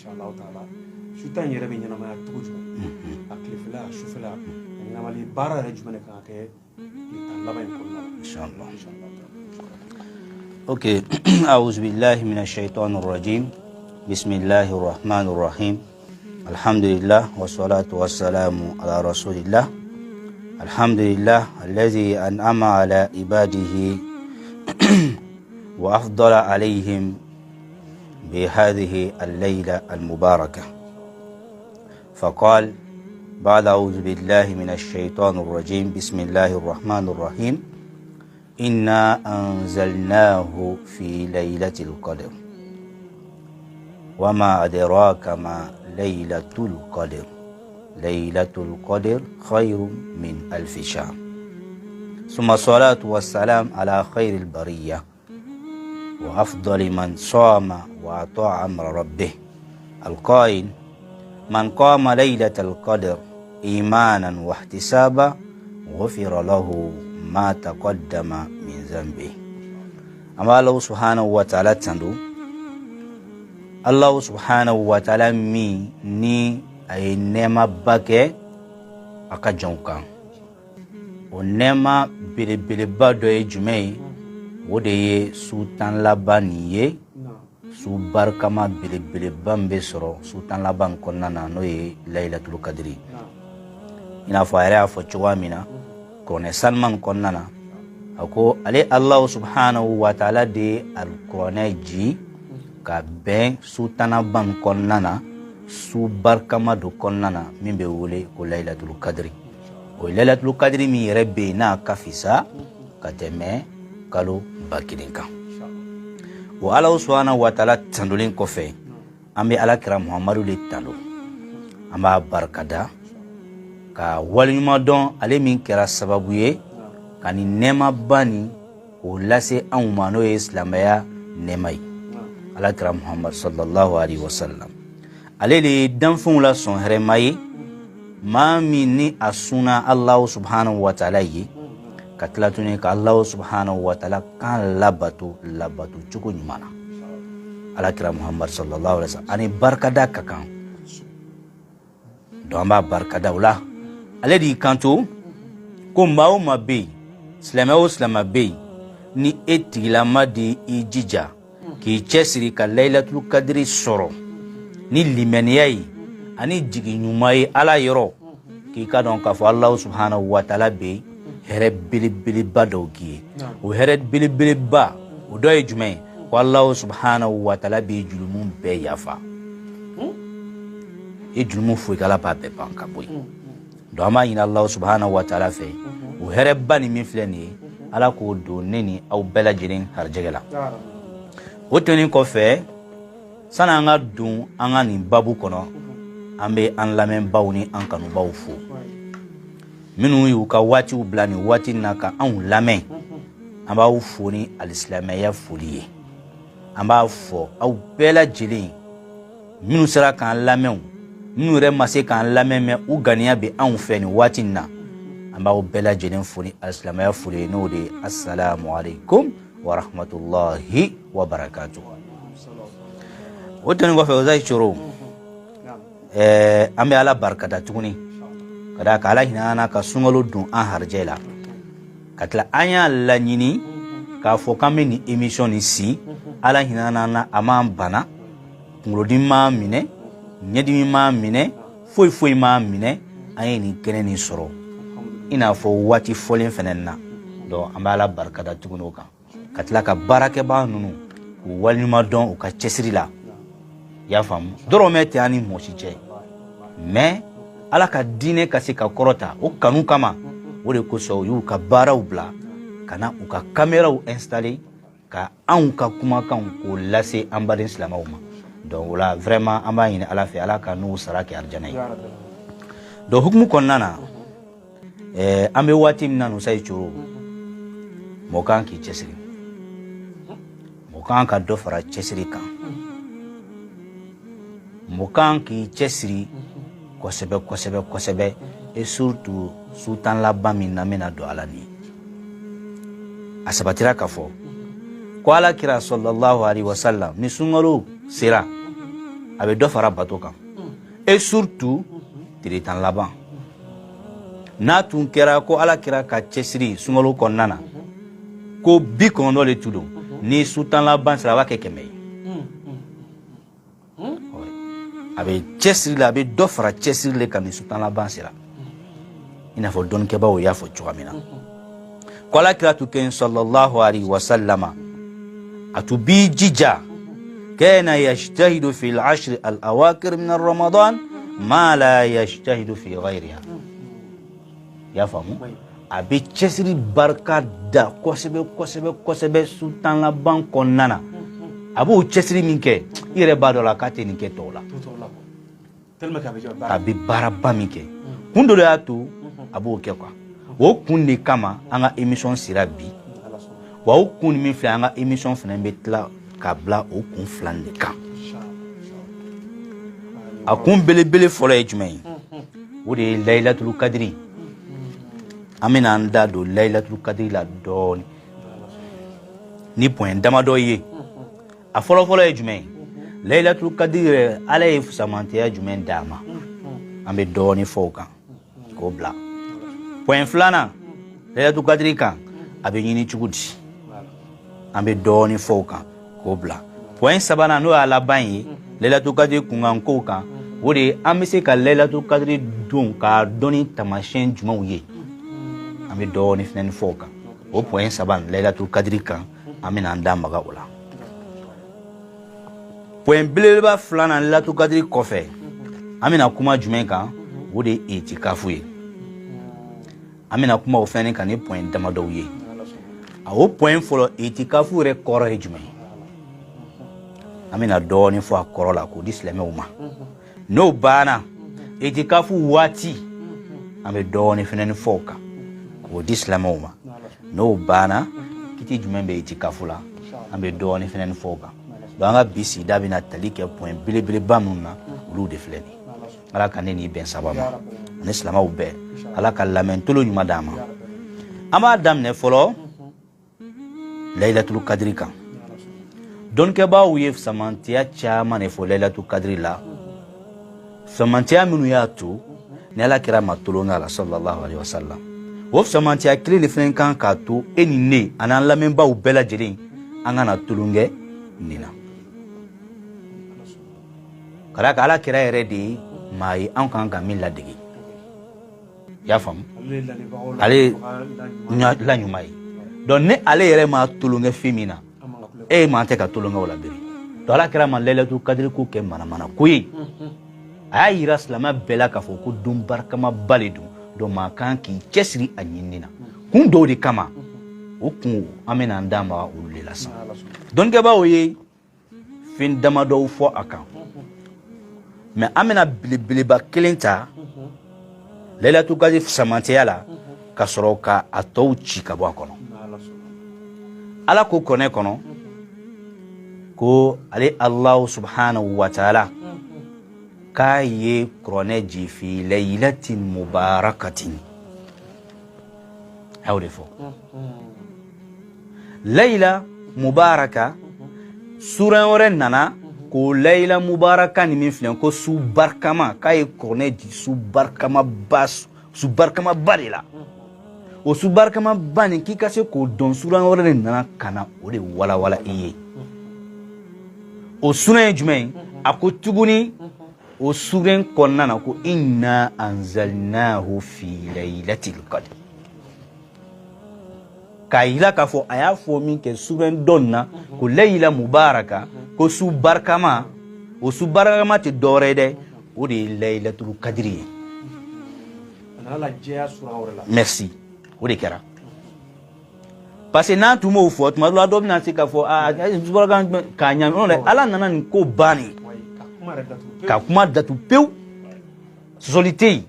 inshallah taala sutan yere be nyama ya tuju aklifla shufla ngamali bara rejumene kan ke talaba en kunna inshallah. Okay. أعوذ بالله من الشيطان الرجيم. بسم الله الرحمن الرحيم. الحمد لله والصلاة والسلام على رسول الله. الحمد لله الذي أنعم على عباده وأفضل عليهم بهذه الليلة المباركة. فقال بعد أعوذ بالله من الشيطان الرجيم بسم الله الرحمن الرحيم إنا أنزلناه في ليلة القدر وما أدراك ما ليلة القدر ليلة القدر خير من 1000 شهر. ثم الصلاة والسلام على خير البرية وأفضل من صام وأطاع أمر ربه القائل من قام ليلة القدر إيمانا واحتسابا غفر له ما تقدم من ذنبه. أما الله سبحانه وتعالى تندو الله سبحانه وتعالى ni ay nema bake aka jonkan o nema bele bado e jumei wode ye sultan labani ye su barkama bele bambe soro sultan laban konnana no ye laylatul qadri ina fa yara fa chuwamina kone salman konnana ako ale allah subhanahu wa ta'ala de al qur'ana ji ka ben sultana ban konnana su barkama do konnana min be wole ko laylatul qadri o laylatul qadri mi rebe na kafisa kateme kalo bakirinka wa ala subhanahu wa ta'ala tandulin ko fe ambe ala kira muhammadu le tando amba barkada ka walima don ale min kira sababu ye kani nema bani o lase an mano islamaya nemai ala kira muhammad sallallahu alaihi wasallam alele danfun la son heremaye mami ni asuna allah subhanahu wa ta'ala yi katlatuni ka allah subhanahu wa ta'ala kan labatu chuko nyumana ala kira muhammad sallallahu alaihi wasallam ani barkada kakan do amba barkada ula aledi kanto ko mawo mabe slama be ni etigila madi ijija ki chesiri ka laylatul qadri soro ni limeniyai ani jigi nyumai ala yoro ki ka don ka fo allah subhanahu wa ta'ala be here bili badogi o here bili ba o do e jume ko allah subhanahu wa ta'ala be julumun be yafa e julumun fu kala pa be banka boy do ama ina allah subhanahu wa ta'ala fe o here bani min fleni ala ko do neni aw bela jirin harjegela o toni ko fe sana nga dun anga ni babu kono ambe an lamen bawni an kanu baw fu minu yu ka wati u blani wati naka an lamen amba u fu ni alislamaya fuliye amba fo aw bela jilin minu sera kan lamen minu re mase kan lamen me u ganiya be an fe ni wati na amba u bela jilin funi alislamaya fuliye no de assalamu alaikum wa rahmatullahi wa barakatuh. Wotani go fe ozai choro ambe ala barkata tuguni kada ka ala hinana ka sungalo dun an harjela katla anya la nyini ka fo kambe ni emission ici ala hinana na amam bana ngolodi ma mine nyedi ma mine foi ma mine ayi ni keneni soro ina fo wati folin fenenna do amba ala barkata tuguni kan katla ka barake ba nunu walima don o ka chesiri la ya fam doro mete ani mosije me ala ka dine kasi ka korota o kanu kama o de ko so yu ka bara ubla kana u ka camera u installer ka an ka kuma kan ko lase ambarin islamawma donc la vraiment amba yin ala fe ala ka nu saraki arjana do hukmu konnana ambe wati minanu sai churu mokan ki chesiri mokan ka do fara chesiri kan mokan ki chesiri kosebe et surtout sultan labba min namena do alani asabatira kafo ko ala kira sallallahu alaihi wasallam ni sungalo sira a bɛ dɔ fara bato kan et surtout tile tan laban n'a tun kɛra ko ala kira ka cɛsiri sunkalo kɔnɔna na ko 90 de tun don ni su tan laban sera a b'a kɛ 100 ye a bɛ cɛsiri la a bɛ dɔ fara cɛsiri le kan ni su tan laban sera i n'a fɔ dɔnnikɛbaw y'a fɔ cogoya min na ko ala kira tun kɛ sallallahu alaihi wasallama a tun b'i jija كان يجتهد في العشر الأواخر من رمضان ما لا يجتهد في غيرها يا فهموا أبي تشسري بركة دا كوسبة سلطان لبان كونانا أبو تشسري منك يرى بعد ولا كاتي منك تولا أبي باربا منك كندو لاتو أبو كيكوا وكندي كما أنا إميشون سيرابي وكندي من فلا أنا إميشون فنبتلا kabla o kun filan de kan a kun belebele fɔlɔ ye jumɛn ye o de ye layilatul kadiri an bɛna an da don layilatul kadiri la dɔɔni ni point damadɔ ye a fɔlɔfɔlɔ ye jumɛn ye layilatul kadiri yɛrɛ ala ye fusamantiya jumɛn d'a ma an bɛ dɔɔni fɔ o kan k'o bila point filanan layilatul kadiri kan a bɛ ɲini cogo di an bɛ dɔɔni fɔ o kan k'o bila point sabanan n'o y'a laban ye layilatul kadiri kunkan kow kan o de ye an bɛ se ka layilatul kadiri don k'a dɔn ni taamasiyɛn jumɛnw ye an bɛ dɔɔni fɛnɛ fɔ o kan o point saba layilatul kadiri kan an bɛna an da maga o la point belebeleba filanan layilatul kadiri kɔfɛ an bɛna kuma jumɛn kan o de ye itikafu ye an bɛna kuma o fɛnɛ kan ni point damadɔw ye a o point fɔlɔ itikafu yɛrɛ kɔrɔ ye jumɛn ye an bɛna dɔɔni fɔ a kɔrɔ la k'o di silamɛw ma n'o banna itikafu waati an bɛ dɔɔni fɛnɛ fɔ o kan k'o di silamɛw ma n'o banna kiti jumɛn bɛ itikafu la an bɛ dɔɔni fɛnɛ fɔ o kan donc an ka bi sigida bɛna tali kɛ point belebeleba minnu na olu de filɛ nin ala ka ne ni bɛn saba ma ani silamɛw bɛɛ ala ka lamɛntolo ɲuman d'an ma an b'a daminɛ fɔlɔ layilatul kadiri kan dɔnnikɛbaaw ye samantiya caman de fɔ layilatul kadiri la samantiya minnu y'a to ni ala kira ma tulonŋa la sallallahu alaihi wasallam o samantiya kelen de fɛnɛ kan k'a to e ni ne ani an lamɛnbaaw bɛɛ lajɛlen an kana tulonkɛ nin na ka d'a kan ala kira yɛrɛ de ye maa ye an kan ka min ladege i y'a faamu ale la ɲuman ye donc ne ale yɛrɛ ma tulonkɛ fɛn min na e ma tɛ ka tulonkɛ o la biri donc ala kira ma layilatul kadiri ko kɛ manamana ko ye a y'a yira silamɛ bɛɛ la k'a fɔ ko don barikamaba le don donc maa kan k'i cɛsiri a ɲinini na kun dɔw de kama o kun an bɛna an da maga olu de la sisan dɔnnikɛbaaw ye fɛn damadɔw fɔ a kan mais an bɛna belebeleba kelen ta layilatul kadiri samantiya la ka sɔrɔ ka a tɔw ci ka bɔ a kɔnɔ ala ko kɔnɛ kɔnɔ ko ale Allahu subhanahu wa ta'ala k'a ye kuranɛ ji fi layilatin mubarakatin a y'o de fɔ layila mubaraka suran wɛrɛ nana ko layila mubaraka ni min filɛ ko su barikama k'a ye kuranɛ ji su barikamaba de la o su barikamaba nin k'i ka se k'o dɔn suran wɛrɛ de nana ka na o de walawala i ye o suran ye jumɛn ye a ko tuguni o suran kɔnɔna na ko inna anzalnahu fi laylatil qadr k'a yira k'a fɔ a y'a fɔ min kɛ suran dɔ na ko layila mubaraka ko su barikama o su barikama tɛ dɔwɛrɛ ye dɛ o de ye layilatul kadiri ye merci o de kɛra parce que n'an tun m'o fɔ tuma dɔ la dɔ bɛna se k'a fɔ k'a ɲami n'o tɛ ala nana nin ko bannen ka kuma datu pewu sɔsɔli tɛ yen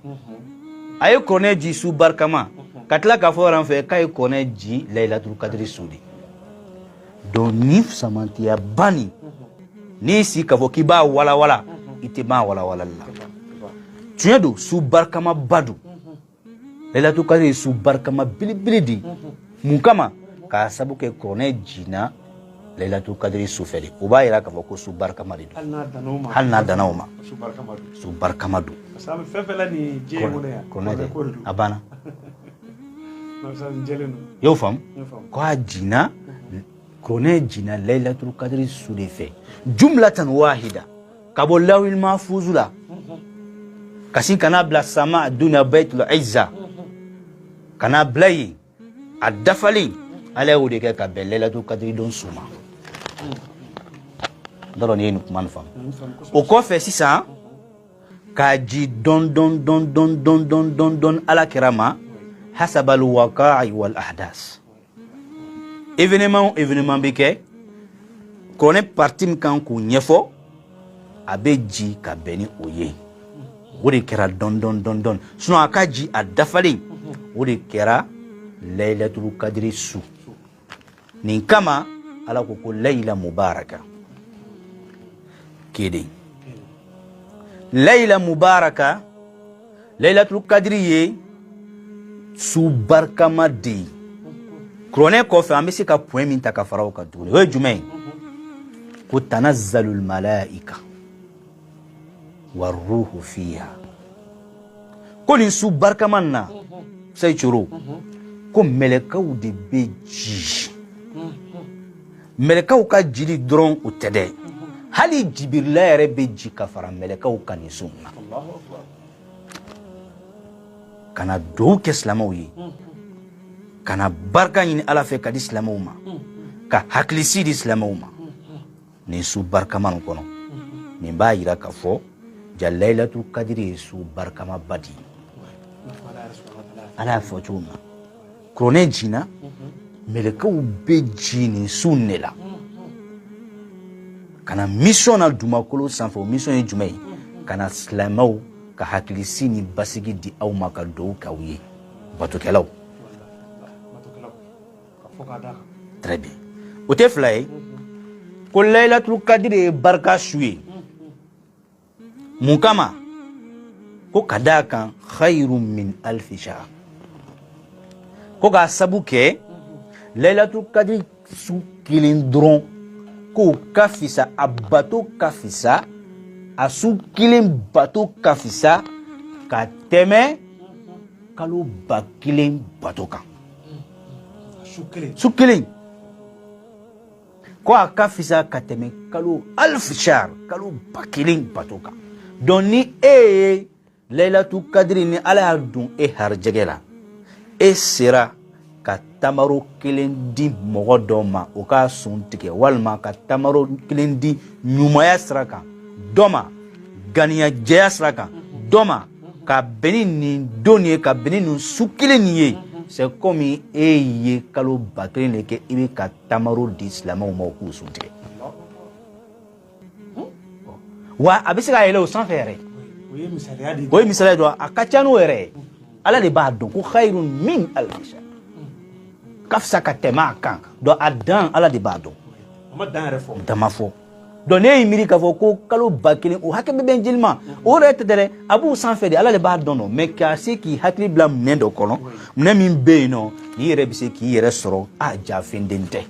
a ye kuranɛ ji su barikama ka tila k'a fɔ yɔrɔ fɛ k'a ye kuranɛ ji layilatul kadiri su de donc ni samantiya ba nin n'i si k'a fɔ k'i b'a walawala i tɛ ban walawalali la tiɲɛ don su barikama ba don layilatul kadiri su barikama belebele de mun kama k'a sabu kɛ kuranɛ jina Laylatul Qadri su fɛli o b'a yira k'a fɔ ko su barikama de don hali n'a danna o ma su barikama don kuranɛ tɛ a banna i y'o faamu ko a jina kuranɛ jina Laylatul Qadri su de fɛ jumlatan wahida ka bɔ lawhil mahfuz la ka sin kana bila sama dunya Baitul Izza kana bila yen a dafalen ala y'o de kɛ ka bɛn Laylatul Qadri don su ma dɔrɔn ni ye nin kuma nin faamu o kɔfɛ sisan k'a ji dɔn ala kira ma hasabal waqa'i wal ahdas événement bɛ kɛ kuranɛ parti min kan k'o ɲɛfɔ a bɛ ji ka bɛn ni o ye o de kɛra dɔn sinon a ka ji a dafalen o de kɛra Laylatul Qadri su nin kama ala ko ko layla mubaraka keden layla mubaraka Laylatul Qadri ye su barkama de kuranɛ kɔfɛ an bɛ se ka point min ta ka fara o kan tuguni o ye jumɛn ye ko tanazzalul malaika warruhu fiha ko nin su barkama na sai coro ko mɛlɛkaw de bɛ ji mɛlɛkaw ka jiri dɔrɔn o tɛ dɛ hali Jibirila yɛrɛ bɛ ji ka fara mɛlɛkaw kan nin su na kana dugawu kɛ silamɛw ye kana barika ɲini ala fɛ ka di silamɛw ma ka hakilisi di silamɛw ma nin su barikama nin kɔnɔ nin b'a yira k'a fɔ ja Laylatul Qadri ye su barikama ba di ala y'a fɔ cogo min na kuranɛ jina mɛlɛkaw bɛ ji nin su ne la kana mission na dumakolo sanfɛ o mission ye jumɛn ye kana silamɛw ka hakilisi ni basigi di aw ma ka dugawu k'aw ye batokɛlaw très bien o tɛ fila ye ko Laylatul Qadri ye barika su ye mun kama ko ka d'a kan khayrun min alfi shahr ko k'a sabu kɛ Laylatul Qadri su kelen dɔrɔn ko ka fisa a bato ka fisa a su kelen bato ka fisa ka tɛmɛ kalo ba kelen bato kan su kelen ko a ka fisa ka tɛmɛ kalo alf shahr kalo ba kelen bato kan donc ni e ye Laylatul Qadri ni ala y'a dun e harijɛgɛ la e sera ka tamaro kelen di mɔgɔ dɔ ma o ka sun tigɛ walima ka tamaro kelen di ɲumanya sira kan dɔ ma ganiyajɛya sira kan dɔ ma ka bɛn ni nin don ye ka bɛn ni nin su kelen nin ye c'est comme e ye kalo ba kelen de kɛ i bɛ ka tamaro di silamɛw ma o k'u sun tigɛ wa a bɛ se ka yɛlɛ o sanfɛ yɛrɛ o ye misaliya dɔ a ka ca n'o yɛrɛ ye ala de b'a dɔn ko khayrun min alfi shahr ka fisa ka tɛmɛ a kan donc a dan ala de b'a dɔn dan ma fɔ donc ne y'i miiri k'a fɔ ko kalo ba kelen o hakɛ bɛ bɛn jeli ma o yɛrɛ tɛ dɛ a b'u sanfɛ de ala de b'a dɔn mais k'a se k'i hakili bila minɛn dɔ kɔnɔ minɛn min bɛ yen nɔ n'i yɛrɛ bɛ se k'i yɛrɛ sɔrɔ a jafenden tɛ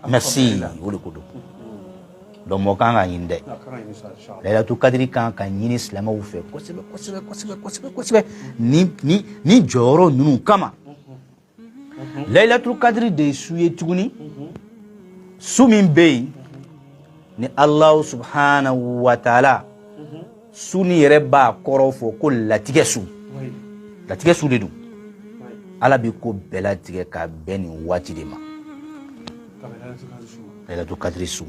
merci o de ko don donc mɔgɔ kan ka ɲini dɛ Laylatul Qadri kan ka ɲini silamɛw fɛ kosɛbɛ ni jɔyɔrɔ ninnu kama Laylatul Qadri de su ye tuguni su min bɛ yen ni Allahu subhanahu wa ta'ala su ni yɛrɛ b'a kɔrɔ fɔ ko latigɛ su de don ala bɛ ko bɛɛ latigɛ ka bɛn nin waati de ma Laylatul Qadri su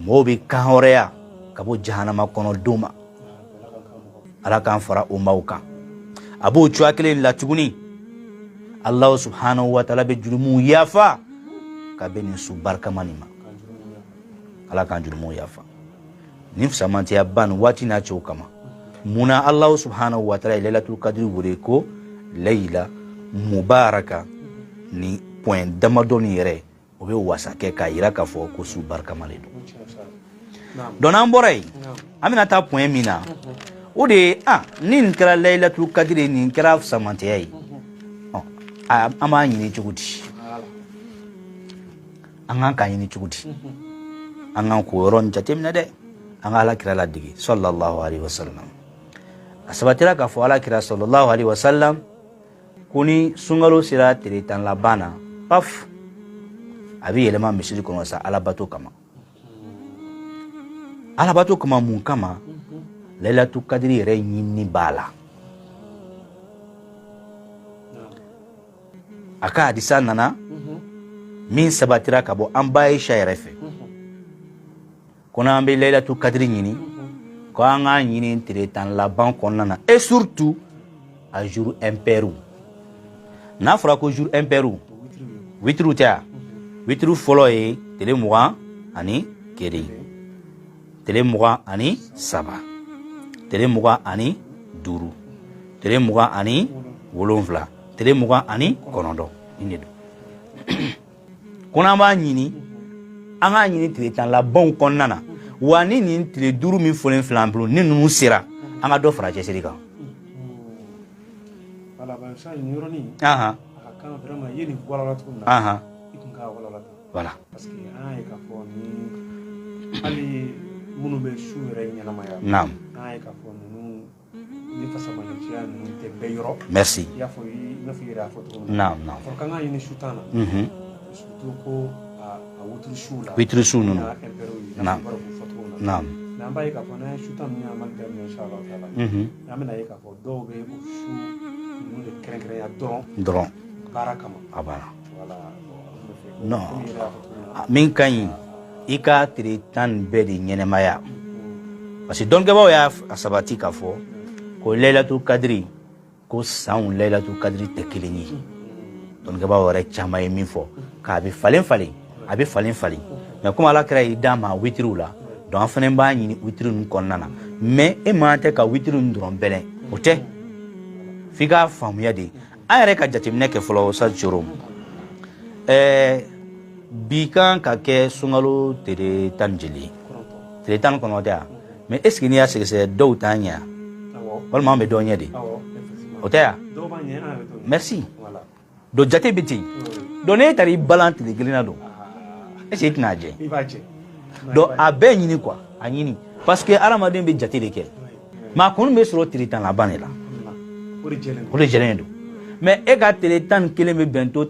mɔgɔw bɛ kan hɔrɔnya ka bɔ jahanama kɔnɔ don ma ala k'an fara o maaw kan a b'o cogoya kelen la tuguni Allahu subhanahu wa ta'ala bɛ jurumu yafa ka bɛn nin su barikama nin ma ala k'an jurumu yafa ni fisamantiya ban waati n'a cɛw kama munna Allahu subhanahu wa ta'ala ye Laylatul Qadri wele ko layla mubaraka ni point damadɔ nin yɛrɛ o bɛ wasa kɛ k'a yira k'a fɔ ko su barikama de don donc n'an bɔra yen an bɛna taa point min na o de ye ni nin kɛra Laylatul Qadri nin kɛra fisamantiya ye an b'a ɲini cogo di an kan ɲini cogo di an kan ko yɔrɔ jateminɛ dɛ an ka alakira ladege sallallahu alaihi wasallam a sabatira k'a fɔ alakira sallallahu alaihi wasallam ko ni sunkalo sera tile 10 laban na paf a bɛ yɛlɛma misiri kɔnɔ sa alabato kama mun kama lailatu kadiri yɛrɛ ɲinini b'a la a ka hadisa nana min sabatira ka bɔ an ba Aisha yɛrɛ fɛ ko n'an bɛ lailatu kadiri ɲini ko an k'a ɲini tile 10 laban kɔnɔna na et surtout a jour impair n'a fɔra ko jour impair witiri tɛ a witiri fɔlɔ ye tile 21 tile 23 tile 25 tile 27 tile 29 ni ne don ko n'an b'a ɲini an k'a ɲini tile 10 labanw kɔnɔna na wa ni nin tile 5 min fɔlen filɛ an bolo ni ninnu sera an ka dɔ fara cɛsiri kan voilà ben ça ni yɔrɔnin aha kan vraiment ye ni walala cogo min na aha i kun ka walala tan voilà parce que an y'a ye k'a fɔ ni hali minnu bɛ su yɛrɛ ɲɛnamaya naam an y'a ye k'a fɔ ninnu ni fasamaniciya ninnu tɛ bɛɛ yɔrɔ merci i y'a fɔ i n'a fɔ i yɛrɛ y'a fɔ cogo min na naam naam fɔra k'an ka ɲini su tan na surtout ko a wotiri su la witiri su ninnu n'a impɛrɛw ye naam n'a fɔ fɔ cogo min na naam mais an b'a ye k'a fɔ n'an ye su tan ninnu ɲamali daminɛ inchallah taala an bɛna ye k'a fɔ dɔw bɛ o su ninnu de kɛrɛnkɛrɛnya dɔrɔn baara kama a banna voilà non min ka ɲi i ka tile 10 bɛɛ de ɲɛnɛmaya parce que dɔnkɛbaw y'a sabati k'a fɔ ko lailatu kadiri ko sanw lailatu kadiri tɛ kelen ye dɔnkɛbaw yɛrɛ caman ye min fɔ k'a bɛ falen mais comme alakira y'i d'a ma witiriw la donc an fana b'a ɲini witiri ninnu kɔnɔna na mais e man tɛ ka witiri ninnu dɔrɔn bɛlɛn o tɛ f'i k'a faamuya de an yɛrɛ ka jateminɛ kɛ fɔlɔ sa coro bi kan ka kɛ sunkalo tile 10 jeli tile 10 kɔnɔ tɛ a mais est ce que n'i y'a sɛgɛsɛgɛ dɔw t'a ɲɛ walima an bɛ dɔw ɲɛ de o tɛ a merci donc jate bɛ ten donc n'e taara i balan tile kelen na don est ce que i tɛna a jɛ donc a bɛɛ ɲini quoi a ɲini parce que adamaden bɛ jate de kɛ mais a kɔni bɛ sɔrɔ tile 10 laban de la o de jɛlen don mais e ka tile 11 bɛ bɛn to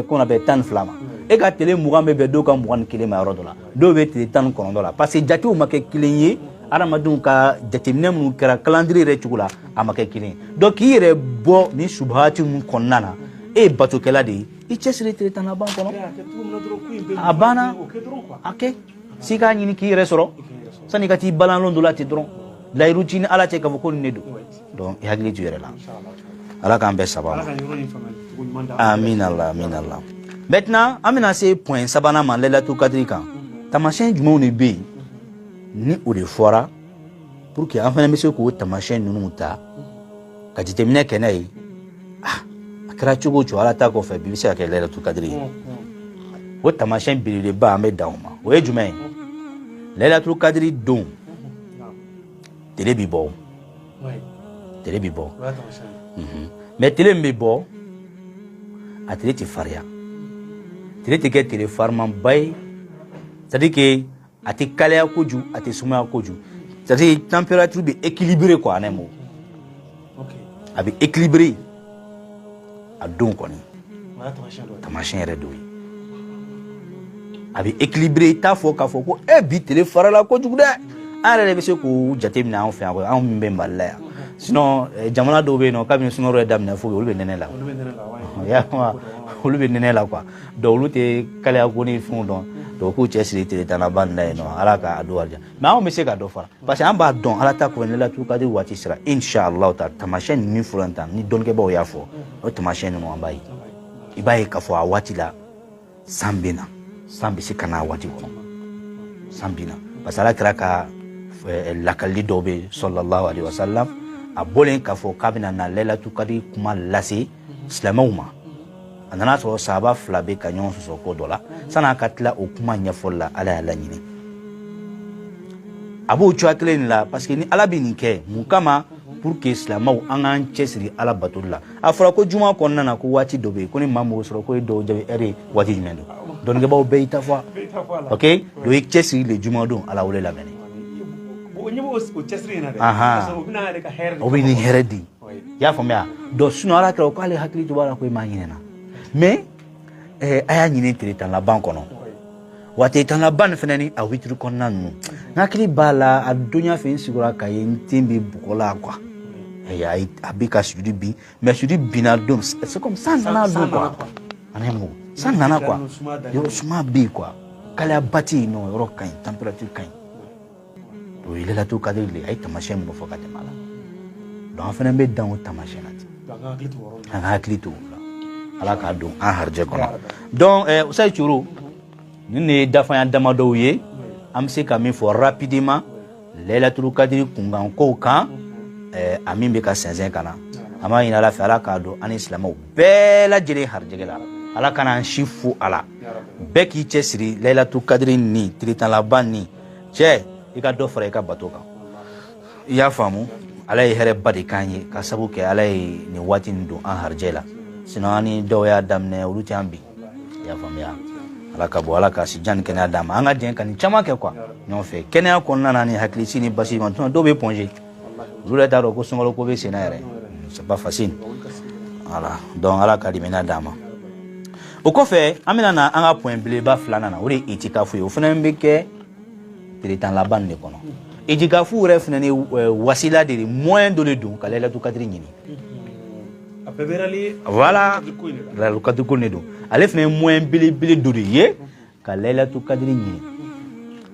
qu'on appelle 12 ma e ka tile 20 bɛ bɛn dɔw ka 21 ma yɔrɔ dɔ la dɔw bɛ tile 19 la parce que jatew ma kɛ kelen ye adamadenw ka jateminɛ minnu kɛra calendrier yɛrɛ cogo la a ma kɛ kelen ye donc k'i yɛrɛ bɔ ni subahati ninnu kɔnɔna na e ye batokɛla de ye i cɛsiri tile 10 laban kɔnɔ a banna a kɛ si k'a ɲini k'i yɛrɛ sɔrɔ sani ka t'i balanlon dɔ la ten dɔrɔn layiru ci ni ala cɛ k'a fɔ ko nin de don donc i hakili to i yɛrɛ la ala k'an bɛɛ saba ma amin Allah maintenant an bɛna se point sabanan ma lailatu kadiri kan tamasiyɛn jumɛnw de bɛ yen ni o de fɔra pour que an fana bɛ se k'o tamasiyɛn ninnu ta ka jateminɛ kɛ n'a ye a kɛra cogo o cogo ala ta kɔfɛ bi bɛ se ka kɛ lailatu kadiri ye o tamasiyɛn belebeleba an bɛ dan o ma o ye jumɛn ye lailatu kadiri don tile bɛ bɔ mais tile min bɛ bɔ a tile tɛ fariya tile tɛ kɛ tile farimanba ye c'est à dire que a tɛ kalaya kojugu a tɛ sumaya kojugu c'est à dire température bɛ équilibré quoi en un mot a bɛ équilibré a don kɔni tamasiyɛn yɛrɛ don ye a bɛ équilibré i t'a fɔ k'a fɔ ko e bi tile farala kojugu dɛ an yɛrɛ de bɛ se k'o jateminɛ anw fɛ yan anw min bɛ Mali la yan sinon jamana dɔw bɛ yen nɔ kabini sunkalo yɛrɛ daminɛ fo olu bɛ nɛnɛ la olu bɛ nɛnɛ la quoi donc olu tɛ kalaya ko ni fɛnw dɔn donc k'u cɛsiri tile 10 laban nin na yen nɔ ala k'a don arija mais anw bɛ se ka dɔ fara parce que an b'a dɔn ala ta kɔfɛ ni lailatu kadiri waati sera inchallah ta tamasiyɛn ninnu fɔlɔ tan ni dɔnnibagaw y'a fɔ o tamasiyɛn ninnu an b'a ye i b'a ye k'a fɔ a waati la san bɛ na san bɛ se ka na a waati kɔnɔ san bɛ na parce que ala kɛra ka lakali dɔw bɛ sallallahu alaihi wasallam a bɔlen k'a fɔ k'a bɛna na lailatu kadiri kuma lase silamɛw ma a nana sɔrɔ sahaba 2 bɛ ka ɲɔgɔn sɔsɔ ko dɔ la san'a ka tila o kuma ɲɛfɔli la ala y'a laɲini a b'o cogoya kelen la parce que ni ala bɛ nin kɛ mun kama pour que silamɛw an k'an cɛsiri ala batoli la a fɔra ko juma kɔnɔna na ko waati dɔ bɛ yen ko ni maa min b'o sɔrɔ ko ye dɔw jaabi heure ye waati jumɛn don donc ba be ita fois ok do ik chesi le juma don ala wole la bene bo nyimo o chesri na de so obina de ka herdi obini heredi ya famia do suno ala ko ale hakli to bala ko imagine na mais aya nyine tritan la banque no wate tan la ban fenani a witru konna nu nakli bala adunya fe sigura kaye ntimbi bukola kwa ya abika sudi bi mais sudi binadom c'est comme ça na do quoi anemo ça nana quoi yo suma bi quoi kala bati no ro kan température kan to ile la to kadile ay tamashem mo fokate mala donc fena be dan o tamashenati donc haklitu ala ka don an harje kono donc usay churu ni dafa dama do ye am se ka min fo rapidement lailatul qadri kungan ko kan amin be ka senzen kana ama ina la fala ka do an islamo bela jere harje gela ala kana shifu ala beki chesri lailatul qadri ni tritan la banni che ika do fara ka batoka ya famu ala here badi kanye ka sabu ke ala ni wati ndo an harjela sinani do ya damne uluti ambi ya famu ya ala ka bo ala ka si jan kena dama anga den kan chama ke kwa no fe kena ko nana ni hakli sini basi man to do be pongé lula daro ko songolo ko be senare c'est pas facile voilà donc ala ka dimena dama o ko fe amina na anga point blé ba flana na uri itikafu yo fana mbeke tritan la bande kono itikafu ref na ni wasila de moyen de le don kalela to kadri nyini voilà la lokatu ko ne do alef ne moyen bili duri ye kalela to kadri nyini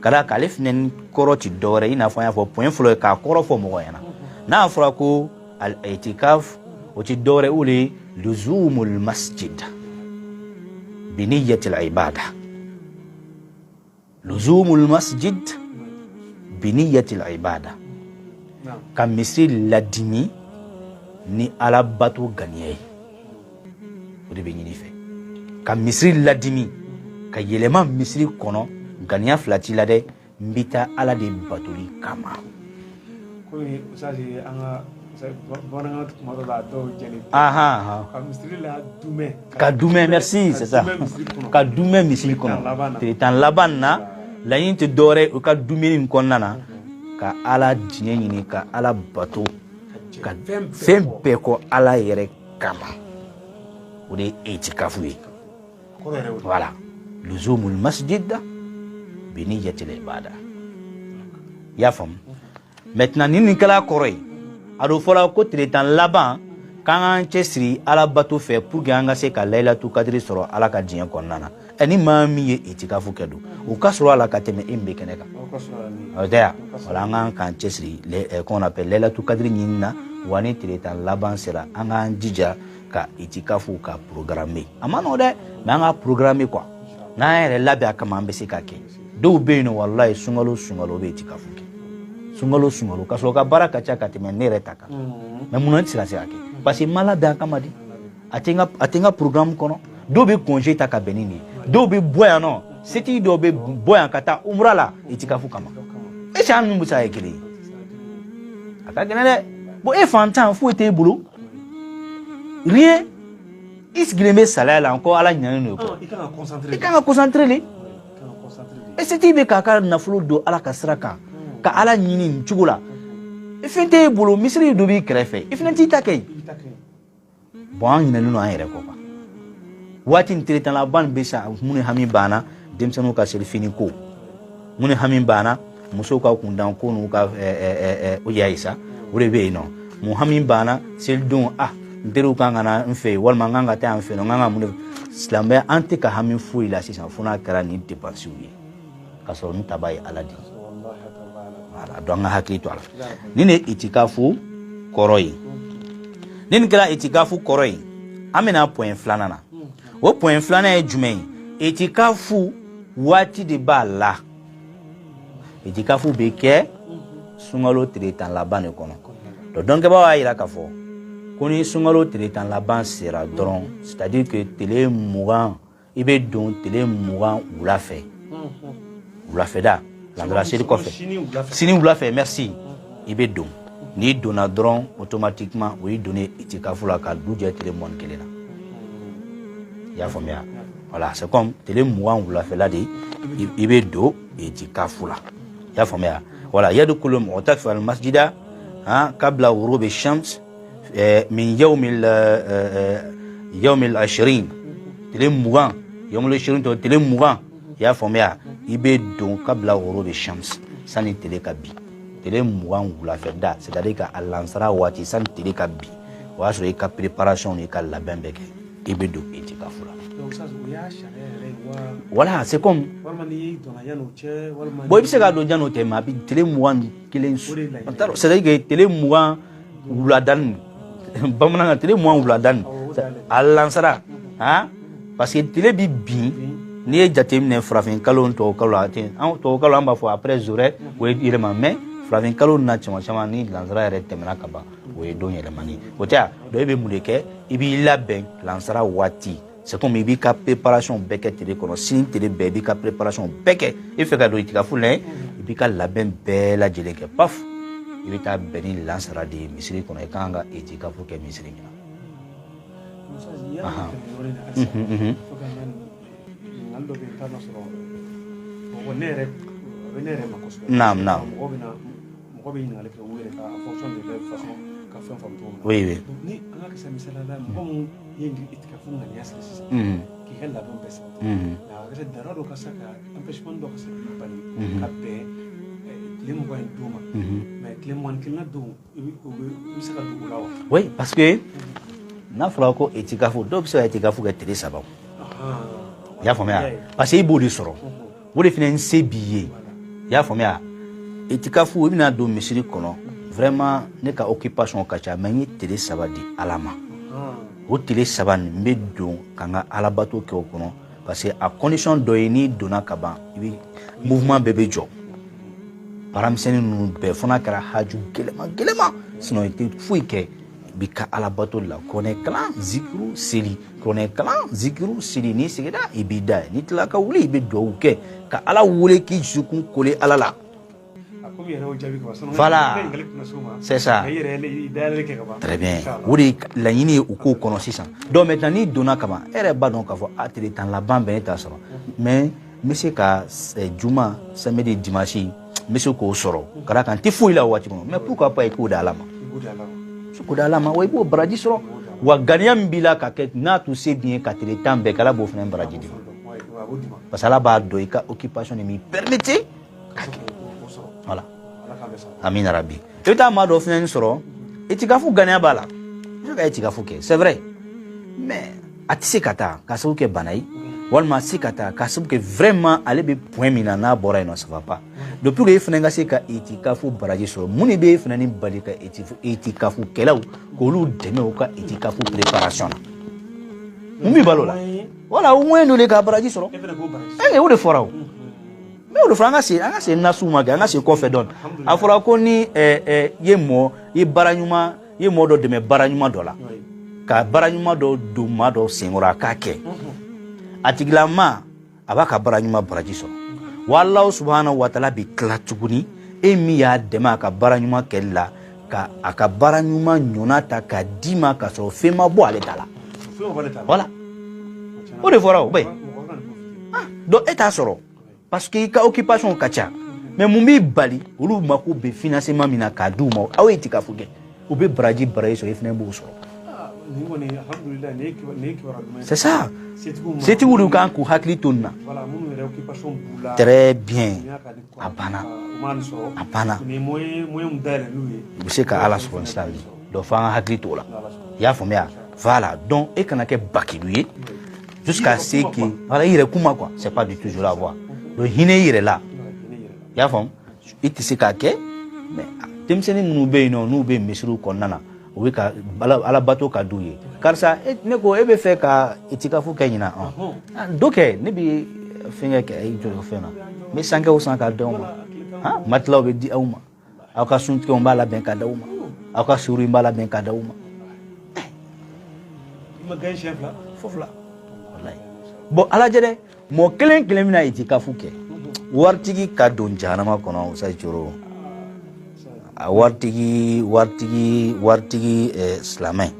kala kalef ne koroti dore ina fanya fo point flo ka koro fo mo yana na afra ko al itikaf o ti dore uli luzumul masjid بنية العبادة لزوم المسجد بنية العبادة كم مثل لدمي ni alabatu ganiye odi be nyini fe ka misri ladimi ka yelema misri kono ganiya flati lade mbita ala de batuli kama ko ni usaji anga bonanga tumado la do jeni ka misri la dume ka dume merci c'est ça ka dume misri kono tan labanna la yinte dore ka dume ni kono na ka ala jinye nyini ka ala batu ka fempe ko ala yere kama ode itikafu voilà luzumul masjid bi niyatil ibada ya fam maintenant ni kala koré ado fola ko tretan laban kan chesri ala batu fe pour ganga se ka lailatul qadri soro ala ka diyan konnana eni mami ye itikafu kedo o kasro ala ka teme imbe keneka odea wala ngan kan chesri le qu'on appelle lailatul qadri nyinna wani tretan laban sera anga jija ka itikafu ka programmer amano de nanga programmer quoi na ere labi akama mbese ka ke do beino wallahi sungalo be itikafu ke sungalo kaso ka baraka chaka teme nere taka mais munan sira sira ke parce que malade akama di atenga programme kono do be congé taka benini do be boya no seti do be boya kata umrala itikafu kama e chan mbusa ekele aka genele bo e fantan fu ete bulu rien isgileme salala encore ala nyanu ko il kan concentrer li et seti be kaka na fulu do ala kasraka ka ala nyini ncugula ifente bulu misri do bi krefe ifenti takay bon ina nuno ayre ko ba wati ntiretan la ban besa muni hami bana demsanu ka selfini ko muni hami bana muso ka kundan ko nu ka o yaisa ore be no muhammin bana seldon nderu kangana mfe walma nganga ta mfe no nganga mun islambe anti ka hami fu ila sisa funa kara ni dépense wi kaso ni tabai aladi wala donga hakito ala nine itikafu koroi nine kala itikafu koroi amena point flanana o point flana e jumei itikafu wati de bala itikafu beke sungalo tretan labane kono donc ba wa ila ka fo koni sungalo tretan laban sera dron c'est-à-dire que télé mouran ibe don télé mouran ou la fait da la la série ko fait sini ou la fait merci ibe don ni dona dron automatiquement oui donner itikafu la ka duje télé mon kelena ya fo mia Voilà, c'est comme télé mouan ou la fait là dit ibedo et tikafula. Ya famia. Voilà, yadkhulu mu'takif al-masjida qabla ghurub ash-shams min yawm al-20 télé mouan yawm al-20 télé mouan ya famia ibedo qabla ghurub ash-shams sani télé kabi télé mouan ou la fait da c'est-à-dire que al-ansara wati sani télé kabi wa sur ka préparation ni ka labin beke ibedo et tikafula. Voilà, c'est comme bon il se ka do jano te ma bi télé mouan kilen c'est-à-dire que télé mouan ou la dan bamana télé mouan ou la dan al-ansara parce que télé bi bi ni e jatemine frafin kalon to kalo atin an to kalo amba fo après zore we irema mais frafin kalon na chama ni lansara ere temena kaba we do yele mani o tia do ebe muleke ibi laben lansara wati c'est comme ibi ka préparation beke télé kono sin télé be ka préparation beke e fe ka do itika fulen ibi ka laben be la jeleke paf ibi ta beni lansara de misiri kono e kanga itika fu ke misiri mina Naam. Oui. Oui, parce que na frako etikafu do biso etikafu ke télé sabon. Ya famia parce que ibo de soro wo de fina nse biye ya famia etikafu ibina do misiri kono vraiment ne ka occupation ka cha mani télé sabadi alama o télé saban me don kanga alabato ke kono parce que a condition do ni dona kaba ibi mouvement bébé job paramseni nu be fona kara haju gelema sinon était fouike bika alabato la kone klan zikru sili kone klan zikru sili ni sigeda ibida ni tlaka wuli ibe do ke ka ala wule ki jukun kole ala la voilà c'est ça très bien wuri la yini u ko kono sisan donc maintenant ni dona kama ere ba donc ka fo ateli tan la bambe ta soro mais monsieur ka juma samedi dimanche monsieur ko soro kala kan ti fouila wati mais pourquoi pas écouter alama kudalama wa ibo baraji soro wa gania mbila ka ke na tu se bien ka tele tambe kala bo fena baraji di parce que là ba do ka occupation mi permettre voilà amin rabbi eta ma do fena soro etikafu gania bala je ka etikafu ke c'est vrai mais atise kata ka so ke banai walma sikata ka so ke vraiment aller be point mina na bora ino ça va pas depuis que fenenga se ka etikafu baraji so muni be fenani balika etikafu kelaw ko lu deme o ka etikafu préparation mumi balola wala o moins no le ka baraji so o de fora o mais o de franga se nasuma ga nga se ko fe don afora ko ni yemo e baranyuma yemo do deme baranyuma dola ka baranyuma do ma do singora ka ke atiglama abaka baranyuma baraji so wallahu subhanahu wa ta'ala bi kla tuguni emi ya dema ka baranyuma kella ka aka baranyuma nyonata ka dima ka so fema bo ale tala voilà o de fora o be do eta soro parce que ka occupation kacha mais mumbi bali ulu mako be financement mina ka duma awe etika fuge o be braji so ifne bo soro c'est ça c'est tout le cas ku hakli tonna très bien apana c'est ka ala subhanahu wa ta'ala do fa hakli tola ya fomia voilà donc et kana ke bakiluye jusqu'à ce que voilà il kuma quoi c'est pas du tout toujours la voix le hine il est là ya fom it se ka ke mais temseni nu be no nu be misru konnana o ka ala bato ka douye karsa ne ko ebe fe ka etikafu kenyina doke ne bi finga ke ay jo fena me sanga o sanka dawma matlaw be di awma aka sunti ko mbala ben ka dawma aka suru mbala ben ka dawma ma gay chef la fofu la wallahi bo ala jede mo kelen mina etikafu ke wartigi ka don janama kono sa joro wartigi islamai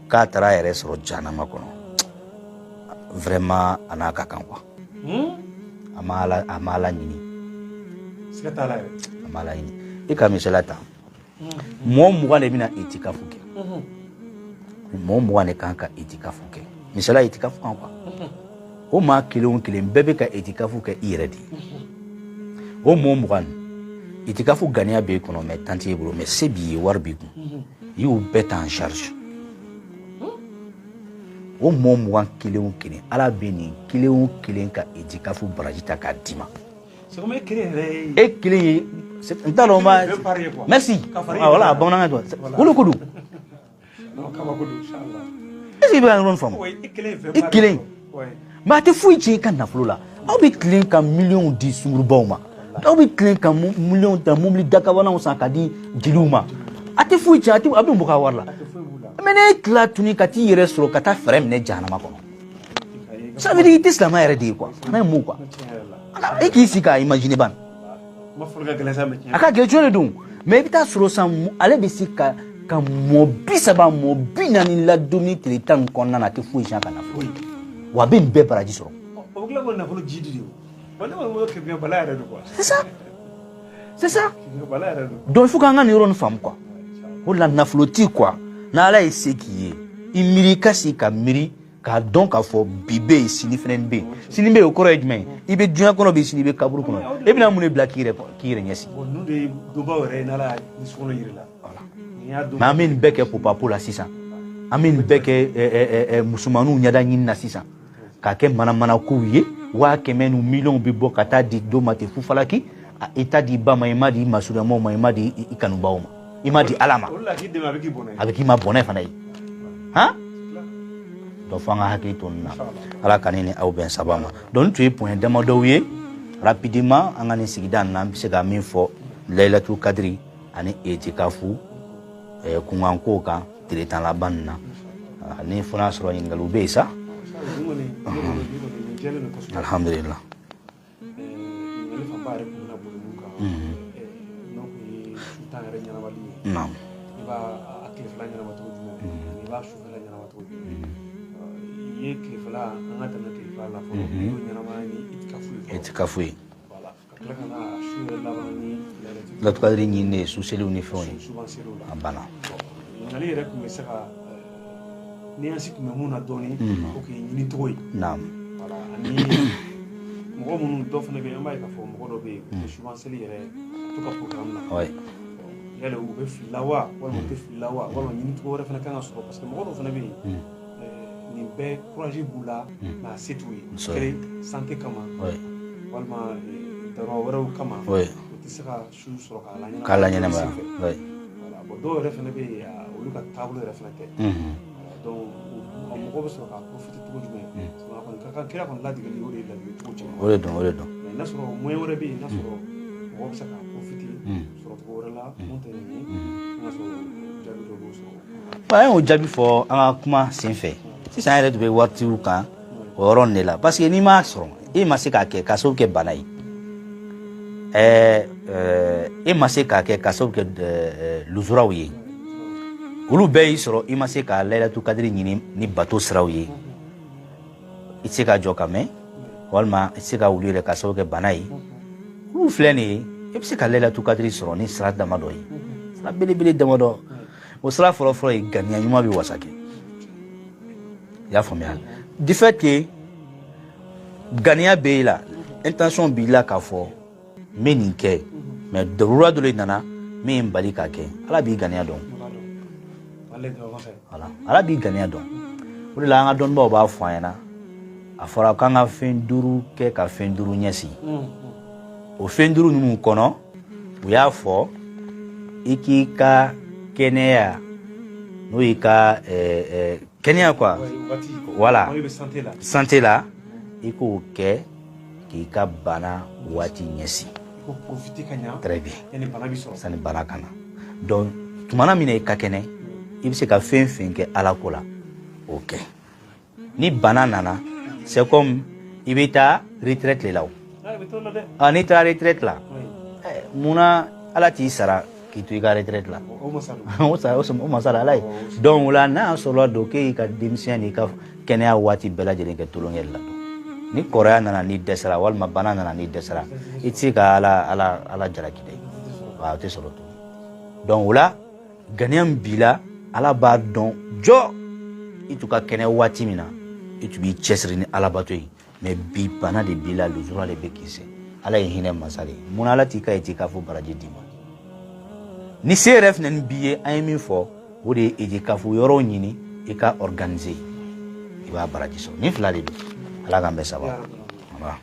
ka tara yɛrɛ sɔrɔ janama kɔnɔ vraiment ana ka kan quoi amala nini sikata la amala nini e ka misala ta mo mo ne bina itikafu ke mo mo ne kan ka itikafu ke misala itikafu kan quoi o ma kilon bebe ka itikafu ke iredi o mo mo itikafu gania be kono mais tanti bro mais c'est bi warbi ku you bet en charge o mo mo kilon ala beni kilon ka itikafu barajita ka dima c'est comme écrire c'est ntaloma merci voilà bon na to wolo kudu non kama kudu inshallah est-ce que on femme éclair ma te fouille ci kan na flula aw bi clean ka million di sungurbauma aw bi clean ka million ta mumli dakawana on sakadi diluma ate fouille ci ate abin buka warla mene kla tuni kati yere soro kata frem ne jana makono ça veut dire islam a yere di quoi na mu quoi e ki sika imagine ban ma fulga glasa me aka gejole dum mais bita soro sam ale bi sika ka mo bisaba mo binani la domi tritan konna na te fouille jaka na fouille wa bin be baraji soro o gla wona fulu jidi wala mo ke bien bala redo quoi c'est ça bala redo donc il faut qu'on ait une femme quoi ou la nafloti quoi na ala ese qui est imiri kasi ka miri ka donc a fo bibe sini fenen be sini be o courage men ibe dunya kono be sini be kaburu kono e bina mun blakire nyesi bon nous de do ba wore na la ni sono yirila voilà ma amin beke popa pola 600 amin beke musumanu nyada nyinna 600 ka ke mana ko wiye wa ke menu million bi bo kata di do mate fu falaki a eta di ba ma imadi masura mo ma imadi ikanu bauma imadi alama wallahi de ma beki bonay avec ma bonay fanay hein do fanga hakito na ala kanini au ben sabama don tu point de modowie rapidement angani sigidan na bise ga min fo Laylatul Qadri ani etikafu kunganko ka tiretan la banna ni fona soro ngalu be sa alhamdulillah naam iba akil flan yana wato iba shu flan yana wato ye kil flan anga tan kil flan la fo yana mani itikafu voilà kala kana shu la bani la to kadri ni ne su selu ni fo ni abana ngali rek me saka ni asik me muna doni o ke ni toy naam voilà ani mo mo do fana be amay ka fo mo do be souvent seli yere to ka programme na ouais yale u be filawa wala be filawa wala ni to wora fana kan so parce que mo do fana be ni be courage bula na setui kere santé kama ouais wala daro wora kama ouais tisaka shu so kala nyana ba ouais voilà bo do refana be o luka table refana te donc mo ko be so ka profiter to jume so ka kira kon la diga ni wori la diga to jume ole don na so mo wora be na so mo ko be saka profiter so to wora la monte ni na so jabi do so ba on jabi fo anga kuma sinfe si ça yɛrɛ de bɛ waritigiw kan o yɔrɔ de la parce que n'i m'a sɔrɔ e ma se k'a kɛ ka sababu kɛ bana ye e ma se k'a kɛ ka sababu kɛ lujuraw ye olu bɛɛ y'i sɔrɔ i ma se ka Laylatul Qadri ɲini ni bato siraw ye i tɛ se ka jɔ ka mɛn walima i tɛ se ka wuli yɛrɛ ka sababu kɛ bana ye olu filɛ nin ye i bɛ se ka Laylatul Qadri sɔrɔ ni sira damadɔ ye sira belebele damadɔ o sira fɔlɔ-fɔlɔ ye ganiya ɲuman bɛ wasa kɛ i y'a faamuya du fait que ganiya bɛ i la intention b'i la k'a fɔ n bɛ nin kɛ mais darura dɔ de nana min ye n bali k'a kɛ ala b'i ganiya dɔn voilà ala b'i ganiya dɔn o de la an ka dɔnnibaw b'a fɔ an ɲɛna a fɔra k'an ka fɛn 5 kɛ ka fɛn 5 ɲɛsin o fɛn 5 ninnu kɔnɔ u y'a fɔ i k'i ka kɛnɛya n'o y'i ka kɛnɛya quoi voilà santé la i k'o kɛ k'i ka bana waati ɲɛsin très bien sani bana ka na donc tumana min na i ka kɛnɛ i bɛ se ka fɛn fɛn kɛ ala ko la o kɛ ni bana nana c'est comme i bɛ taa retraite le la o n'i taara retraite la munna ala t'i sara k'i to i ka retraite la o masalo o masala ala ye donc o la n'a y'a sɔrɔla don k'e ka denmisɛnya n'i ka kɛnɛya waati bɛɛ lajɛlen kɛ tulonkɛli la ni kɔrɔya nana n'i dɛsɛra walima bana nana n'i dɛsɛra i tɛ se ka ala jalaki dɛ waaw o tɛ sɔrɔ tuguni donc o la ganiya min b'i la ala b'a dɔn jɔ i tun ka kɛnɛ waati min na i tun b'i cɛsiri ni alabato ye mais bi bana de b'i la lujura de bɛ k'i se ala ye hinɛ masa de ye mun ala t'i ka ye t'i ka fɔ baraji d'i ma ni se yɛrɛ fana ni b'i ye an ye min fɔ o de ye idikafo yɔrɔw ɲini i ka organiser i b'a baraji sɔrɔ ni fila de don ala k'an bɛɛ saba voilà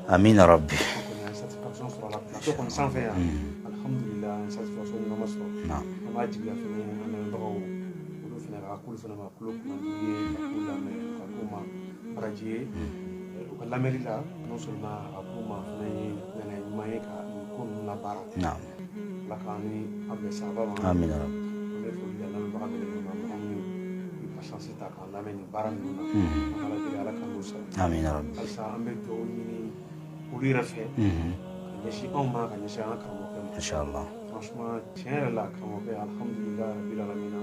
amina rabbi alhamdulillah satisfaction na maso na ma jibiya fene an bawo olu fene ka kulu fene ma kulo kuma ye ko la me ko ma baraji ko la meri la non seulement a ko ma fene ne mai ka ko na bara na la kani abbe saba amina rabbi me fo ya na ba be ma ma ni patience ta kan la me ni bara ni na ala dira ala kan musa amina rabbi alsa ambe to ni uli rafe yeshi on ma kan yeshi an kan mo inshallah franchement tiens là quand on fait alhamdulillah rabbil alamin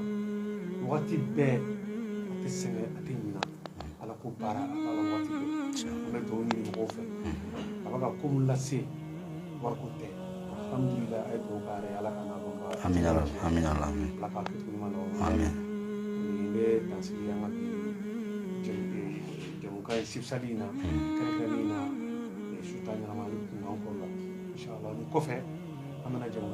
wati be ati sene ati nyina ala ko bara ala wati be on do ni ko fe abaka ko mulase war ko te alhamdulillah ay do bare ala kana bon ba amin allah amin allah la ka ko ma no amin ni be tansili anga bi jembe jemu kay sibsalina kanina e sutanya na mali ko inshallah ni ko fe amana jamu